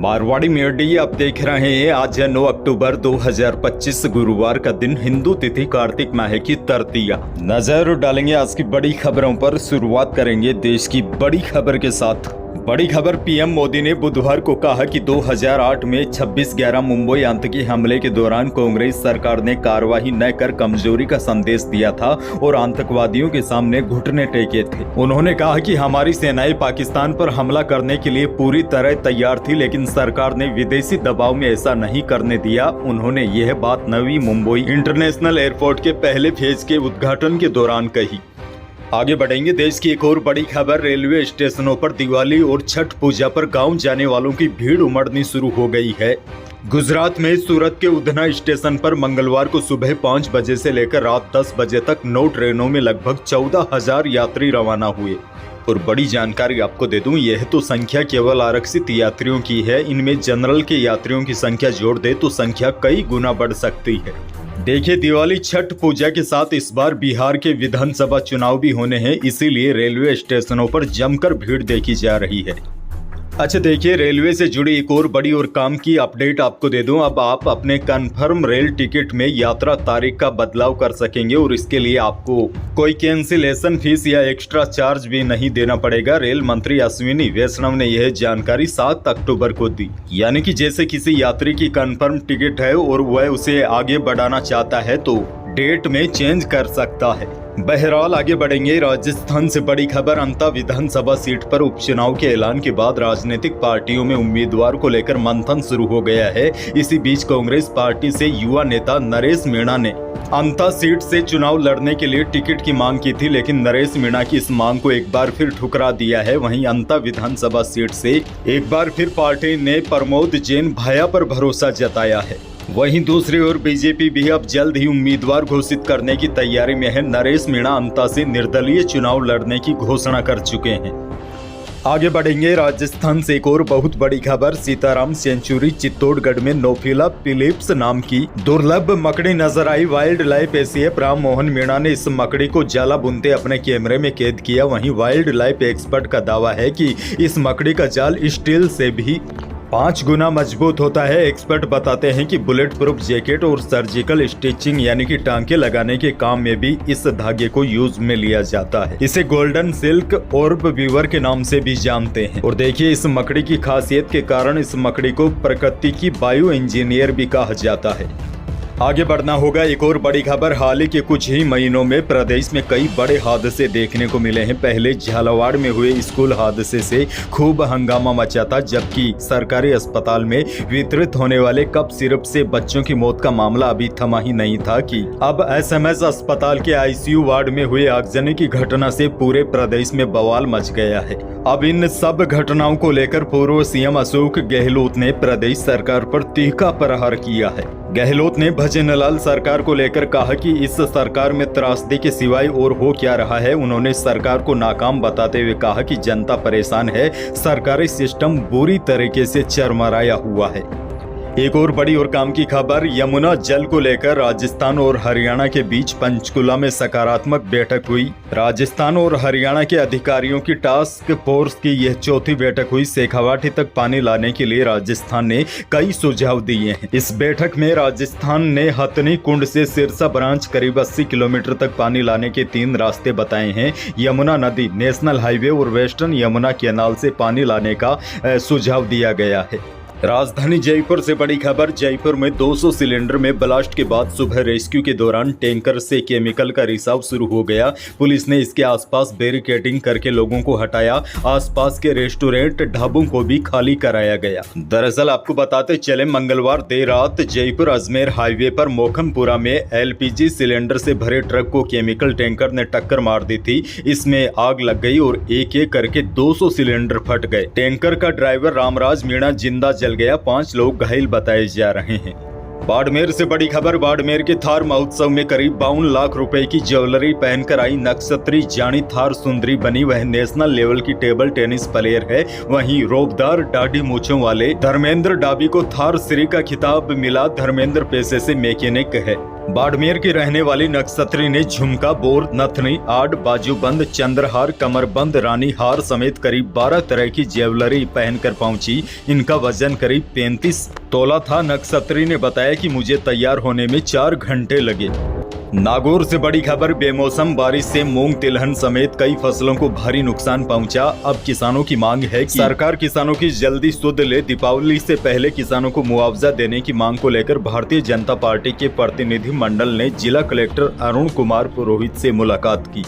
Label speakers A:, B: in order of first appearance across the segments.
A: Marwari media आप देख रहे हैं। आज है 9 अक्टूबर 2025 गुरुवार का दिन, हिंदू तिथि कार्तिक माह की तृतीया। नजर डालेंगे आज की बड़ी खबरों पर। शुरुआत करेंगे देश की बड़ी खबर के साथ। बड़ी खबर, पीएम मोदी ने बुधवार को कहा कि 2008 में 26/11 मुंबई आतंकी हमले के दौरान कांग्रेस सरकार ने कार्रवाई न कर कमजोरी का संदेश दिया था और आतंकवादियों के सामने घुटने टेके थे। उन्होंने कहा कि हमारी सेनाएं पाकिस्तान पर हमला करने के लिए पूरी तरह तैयार थी, लेकिन सरकार ने विदेशी दबाव में ऐसा नहीं करने दिया। उन्होंने यह बात नवी मुंबई इंटरनेशनल एयरपोर्ट के पहले फेज के उद्घाटन के दौरान कही। आगे बढ़ेंगे, देश की एक और बड़ी खबर। रेलवे स्टेशनों पर दिवाली और छठ पूजा पर गांव जाने वालों की भीड़ उमड़नी शुरू हो गई है। गुजरात में सूरत के उधना स्टेशन पर मंगलवार को सुबह 5 बजे से लेकर रात 10 बजे तक 9 ट्रेनों में लगभग 14,000 यात्री रवाना हुए। और बड़ी जानकारी आपको दे दूं, यह तो संख्या केवल आरक्षित यात्रियों की है। इनमें जनरल के यात्रियों की संख्या जोड़ दे तो संख्या कई गुना बढ़ सकती है। देखिए, दिवाली छठ पूजा के साथ इस बार बिहार के विधानसभा चुनाव भी होने हैं, इसीलिए रेलवे स्टेशनों पर जमकर भीड़ देखी जा रही है। अच्छा देखिए, रेलवे से जुड़ी एक और बड़ी और काम की अपडेट आपको दे दूं। अब आप अपने कंफर्म रेल टिकट में यात्रा तारीख का बदलाव कर सकेंगे और इसके लिए आपको कोई कैंसिलेशन फीस या एक्स्ट्रा चार्ज भी नहीं देना पड़ेगा। रेल मंत्री अश्विनी वैष्णव ने यह जानकारी 7 अक्टूबर को दी। यानी कि जैसे किसी यात्री की कंफर्म टिकट है और वह उसे आगे बढ़ाना चाहता है तो डेट में चेंज कर सकता है। बहरहाल आगे बढ़ेंगे, राजस्थान से बड़ी खबर। अंता विधानसभा सीट पर उपचुनाव के ऐलान के बाद राजनीतिक पार्टियों में उम्मीदवार को लेकर मंथन शुरू हो गया है। इसी बीच कांग्रेस पार्टी से युवा नेता नरेश मीणा ने अंता सीट से चुनाव लड़ने के लिए टिकट की मांग की थी, लेकिन नरेश मीणा की इस मांग को एक बार फिर ठुकरा दिया है। वहीं अंता विधानसभा सीट से एक बार फिर पार्टी ने प्रमोद जैन भाया पर भरोसा जताया है। वहीं दूसरी ओर बीजेपी भी अब जल्द ही उम्मीदवार घोषित करने की तैयारी में है। नरेश मीणा अंता से निर्दलीय चुनाव लड़ने की घोषणा कर चुके हैं। आगे बढ़ेंगे, राजस्थान से एक और बहुत बड़ी खबर। सीताराम सेंचुरी चित्तौड़गढ़ में नोफिला फिलिप्स नाम की दुर्लभ मकड़ी नजर आई। Wildlife ACF Ram Mohan Meena ने इस मकड़ी को जाला बुनते अपने कैमरे में कैद किया। वहीं वाइल्ड लाइफ एक्सपर्ट का दावा है कि इस मकड़ी का जाल स्टील से भी 5 गुना मजबूत होता है। एक्सपर्ट बताते हैं कि बुलेट प्रूफ जैकेट और सर्जिकल स्टिचिंग यानी कि टांके लगाने के काम में भी इस धागे को यूज में लिया जाता है। इसे गोल्डन सिल्क ऑर्ब वीवर के नाम से भी जानते हैं। और देखिए, इस मकड़ी की खासियत के कारण इस मकड़ी को प्रकृति की बायो इंजीनियर भी कहा जाता है। आगे बढ़ना होगा, एक और बड़ी खबर। हाल ही के कुछ ही महीनों में प्रदेश में कई बड़े हादसे देखने को मिले हैं। पहले झालावाड़ में हुए स्कूल हादसे से खूब हंगामा मचा था, जबकि सरकारी अस्पताल में वितरित होने वाले कप सिरप से बच्चों की मौत का मामला अभी थमा ही नहीं था कि अब एसएमएस अस्पताल के आईसीयू वार्ड में हुए आगजनी की घटना से पूरे प्रदेश में बवाल मच गया है। अब इन सब घटनाओं को लेकर पूर्व सीएम अशोक गहलोत ने प्रदेश सरकार पर तीखा प्रहार किया है। गहलोत ने भजनलाल सरकार को लेकर कहा कि इस सरकार में त्रासदी के सिवाय और हो क्या रहा है। उन्होंने सरकार को नाकाम बताते हुए कहा कि जनता परेशान है, सरकारी सिस्टम बुरी तरीके से चरमराया हुआ है। एक और बड़ी और काम की खबर, यमुना जल को लेकर राजस्थान और हरियाणा के बीच पंचकुला में सकारात्मक बैठक हुई। राजस्थान और हरियाणा के अधिकारियों की टास्क फोर्स की यह चौथी बैठक हुई। शेखावाटी तक पानी लाने के लिए राजस्थान ने कई सुझाव दिए हैं। इस बैठक में राजस्थान ने हथनी कुंड से सिरसा ब्रांच करीब 80 किलोमीटर तक पानी लाने के 3 रास्ते बताए हैं। यमुना नदी, नेशनल हाईवे और वेस्टर्न यमुना कैनाल से पानी लाने का सुझाव दिया गया है। राजधानी जयपुर से बड़ी खबर। जयपुर में 200 सिलेंडर में ब्लास्ट के बाद सुबह रेस्क्यू के दौरान टैंकर से केमिकल का रिसाव शुरू हो गया। पुलिस ने इसके आसपास बैरिकेडिंग करके लोगों को हटाया। आसपास के रेस्टोरेंट, ढाबों को भी खाली कराया गया। दरअसल आपको बताते चले, मंगलवार देर रात जयपुर अजमेर हाईवे पर मोखमपुरा में एलपीजी सिलेंडर से भरे ट्रक को केमिकल टैंकर ने टक्कर मार दी थी। इसमें आग लग गई और एक एक करके 200 सिलेंडर फट गए। टैंकर का ड्राइवर रामराज मीणा जिंदा जल गया। 5 लोग घायल बताए जा रहे हैं। बाड़मेर से बड़ी खबर। बाड़मेर के थार महोत्सव में करीब 52 लाख रुपए की ज्वेलरी पहनकर आई नक्षत्री जानी थार सुंदरी बनी। वह नेशनल लेवल की टेबल टेनिस प्लेयर है। वहीं रोबदार दाढ़ी मूंछों वाले धर्मेंद्र डाबी को थार श्री का खिताब मिला। धर्मेंद्र पेशे से मैकेनिक है। बाड़मेर की रहने वाली नक्षत्री ने झुमका, बोर, नथनी, आड़, बाजूबंद, चंद्रहार, कमरबंद, रानी हार समेत करीब 12 तरह की ज्वेलरी पहनकर पहुंची। इनका वजन करीब 35 तोला था। नक्षत्री ने बताया कि मुझे तैयार होने में 4 घंटे लगे। नागौर से बड़ी खबर, बेमौसम बारिश से मूंग, तिलहन समेत कई फसलों को भारी नुकसान पहुंचा। अब किसानों की मांग है कि सरकार किसानों की जल्दी सुध ले। दीपावली से पहले किसानों को मुआवजा देने की मांग को लेकर भारतीय जनता पार्टी के प्रतिनिधि मंडल ने जिला कलेक्टर अरुण कुमार पुरोहित से मुलाकात की।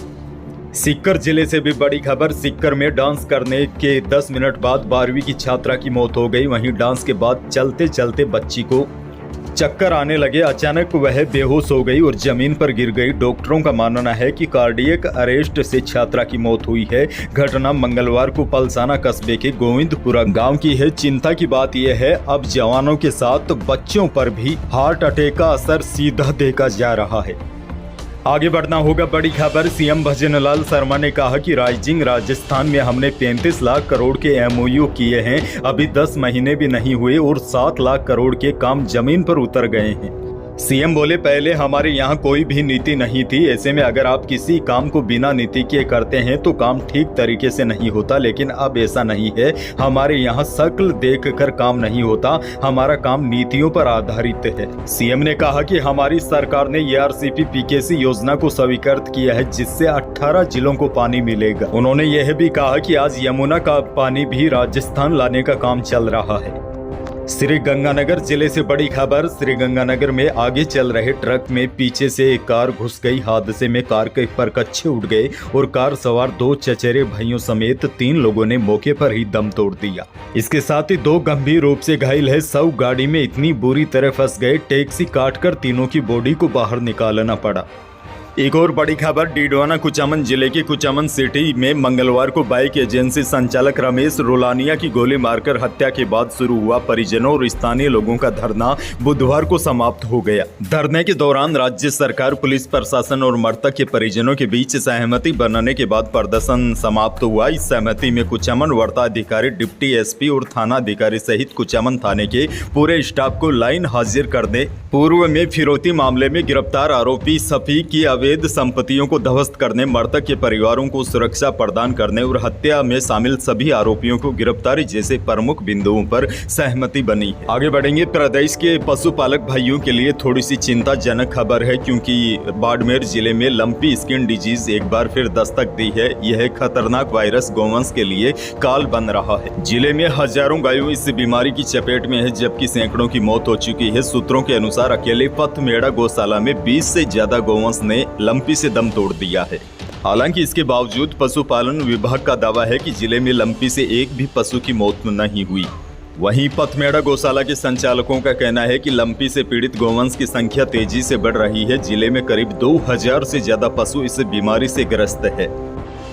A: सीकर जिले से भी बड़ी खबर, सीकर में डांस करने के 10 मिनट बाद 12वीं की छात्रा की मौत हो गई। वहीं डांस के बाद चलते चलते बच्ची को चक्कर आने लगे। अचानक वह बेहोश हो गई और जमीन पर गिर गई। डॉक्टरों का मानना है कि कार्डियक अरेस्ट से छात्रा की मौत हुई है। घटना मंगलवार को पलसाना कस्बे के गोविंदपुरा गांव की है। चिंता की बात यह है, अब जवानों के साथ बच्चों पर भी हार्ट अटैक का असर सीधा देखा जा रहा है। आगे बढ़ना होगा, बड़ी खबर, सीएम भजनलाल शर्मा ने कहा कि राइजिंग राजस्थान में हमने 35 लाख करोड़ के एमओयू किए हैं। अभी 10 महीने भी नहीं हुए और 7 लाख करोड़ के काम जमीन पर उतर गए हैं। सीएम बोले, पहले हमारे यहाँ कोई भी नीति नहीं थी। ऐसे में अगर आप किसी काम को बिना नीति के करते हैं तो काम ठीक तरीके से नहीं होता, लेकिन अब ऐसा नहीं है। हमारे यहाँ शक्ल देखकर काम नहीं होता, हमारा काम नीतियों पर आधारित है। सीएम ने कहा कि हमारी सरकार ने ERCP PKC योजना को स्वीकृत किया है, जिससे 18 जिलों को पानी मिलेगा। उन्होंने यह भी कहा कि आज यमुना का पानी भी राजस्थान लाने का काम चल रहा है। श्रीगंगानगर जिले से बड़ी खबर, श्रीगंगानगर में आगे चल रहे ट्रक में पीछे से एक कार घुस गई। हादसे में कार के परकच्चे उड़ गए और कार सवार 2 चचेरे भाइयों समेत 3 लोगों ने मौके पर ही दम तोड़ दिया। इसके साथ ही 2 गंभीर रूप से घायल है। सब गाड़ी में इतनी बुरी तरह फंस गए, टैक्सी काटकर तीनों की बॉडी को बाहर निकालना पड़ा। एक और बड़ी खबर, डीडवाना कुचामन जिले के कुचामन सिटी में मंगलवार को बाइक एजेंसी संचालक रमेश रोलानिया की गोली मारकर हत्या के बाद शुरू हुआ परिजनों और स्थानीय लोगों का धरना बुधवार को समाप्त हो गया। धरने के दौरान राज्य सरकार, पुलिस प्रशासन और मृतक के परिजनों के बीच सहमति बनने के बाद प्रदर्शन समाप्त हुआ। इस सहमति में कुचामन वर्ता अधिकारी, डिप्टी SP और थाना अधिकारी सहित कुचामन थाने के पूरे स्टाफ को लाइन हाजिर करने, पूर्व में फिरौती मामले में गिरफ्तार आरोपी सफी की अवैध संपत्तियों को ध्वस्त करने, मृतक के परिवारों को सुरक्षा प्रदान करने और हत्या में शामिल सभी आरोपियों को गिरफ्तारी जैसे प्रमुख बिंदुओं पर सहमति बनी है। आगे बढ़ेंगे, प्रदेश के पशुपालक भाइयों के लिए थोड़ी सी चिंताजनक खबर है, क्योंकि बाड़मेर जिले में लंपी स्किन डिजीज एक बार फिर दस्तक दी है। यह खतरनाक वायरस गौवंश के लिए काल बन रहा है। जिले में हजारों गायों इस बीमारी की चपेट में है, जबकि सैकड़ों की मौत हो चुकी है। सूत्रों के अनुसार अकेले पथमेड़ा गौशाला में 20 से ज्यादा गौवंश ने लंपी से दम तोड़ दिया है। हालांकि इसके बावजूद पशुपालन विभाग का दावा है कि जिले में लंपी से एक भी पशु की मौत नहीं हुई। वहीं पथमेड़ा गौशाला के संचालकों का कहना है कि लंपी से पीड़ित गौवंश की संख्या तेजी से बढ़ रही है। जिले में करीब 2000 से ज्यादा पशु इस बीमारी से ग्रस्त है।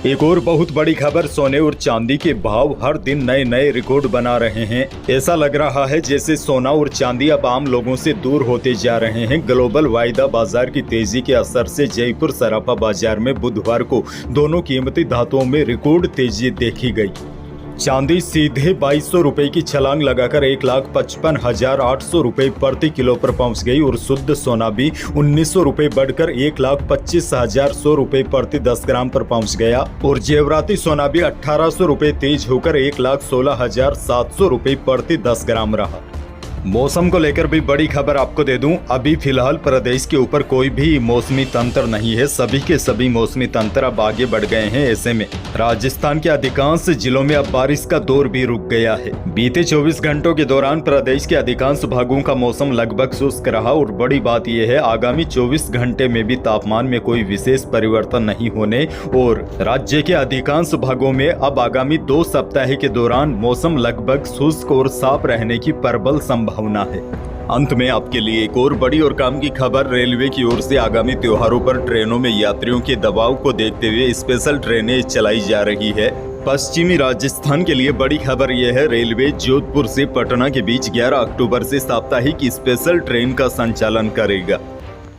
A: एक और बहुत बड़ी खबर, सोने और चांदी के भाव हर दिन नए नए रिकॉर्ड बना रहे हैं। ऐसा लग रहा है जैसे सोना और चांदी अब आम लोगों से दूर होते जा रहे हैं। ग्लोबल वायदा बाजार की तेजी के असर से जयपुर सराफा बाजार में बुधवार को दोनों कीमती धातुओं में रिकॉर्ड तेजी देखी गई। चांदी सीधे 2200 रुपए की छलांग लगाकर 1,55,800 रुपए प्रति किलो पर पहुंच गई और शुद्ध सोना भी 1900 रुपए बढ़कर 1,25,100 रुपए प्रति 10 ग्राम पर पहुंच गया और जेवराती सोना भी 1800 रुपए तेज होकर 1,16,700 रुपए प्रति 10 ग्राम रहा। मौसम को लेकर भी बड़ी खबर आपको दे दूं, अभी फिलहाल प्रदेश के ऊपर कोई भी मौसमी तंत्र नहीं है। सभी के सभी मौसमी तंत्र अब आगे बढ़ गए हैं। ऐसे में राजस्थान के अधिकांश जिलों में अब बारिश का दौर भी रुक गया है। बीते 24 घंटों के दौरान प्रदेश के अधिकांश भागों का मौसम लगभग शुष्क रहा और बड़ी बात यह है, आगामी 24 घंटे में भी तापमान में कोई विशेष परिवर्तन नहीं होने और राज्य के अधिकांश भागों में अब आगामी 2 सप्ताह के दौरान मौसम लगभग शुष्क और साफ रहने की प्रबल संभावना है। अंत में आपके लिए एक और बड़ी और काम की खबर, रेलवे की ओर से आगामी त्योहारों पर ट्रेनों में यात्रियों के दबाव को देखते हुए स्पेशल ट्रेनें चलाई जा रही है। पश्चिमी राजस्थान के लिए बड़ी खबर यह है, रेलवे जोधपुर से पटना के बीच 11 अक्टूबर से साप्ताहिक स्पेशल ट्रेन का संचालन करेगा।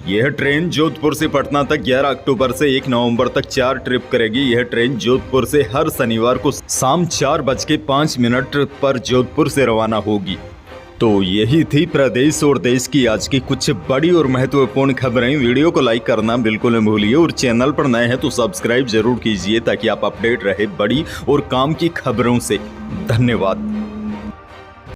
A: यह ट्रेन जोधपुर से पटना तक 11 अक्टूबर से 1 नवंबर तक 4 ट्रिप करेगी। यह ट्रेन जोधपुर से हर शनिवार को शाम 4:05 पर जोधपुर से रवाना होगी। तो यही थी प्रदेश और देश की आज की कुछ बड़ी और महत्वपूर्ण खबरें। वीडियो को लाइक करना बिल्कुल न भूलिए और चैनल पर नए हैं तो सब्सक्राइब जरूर कीजिए ताकि आप अपडेट रहे बड़ी और काम की खबरों से। धन्यवाद।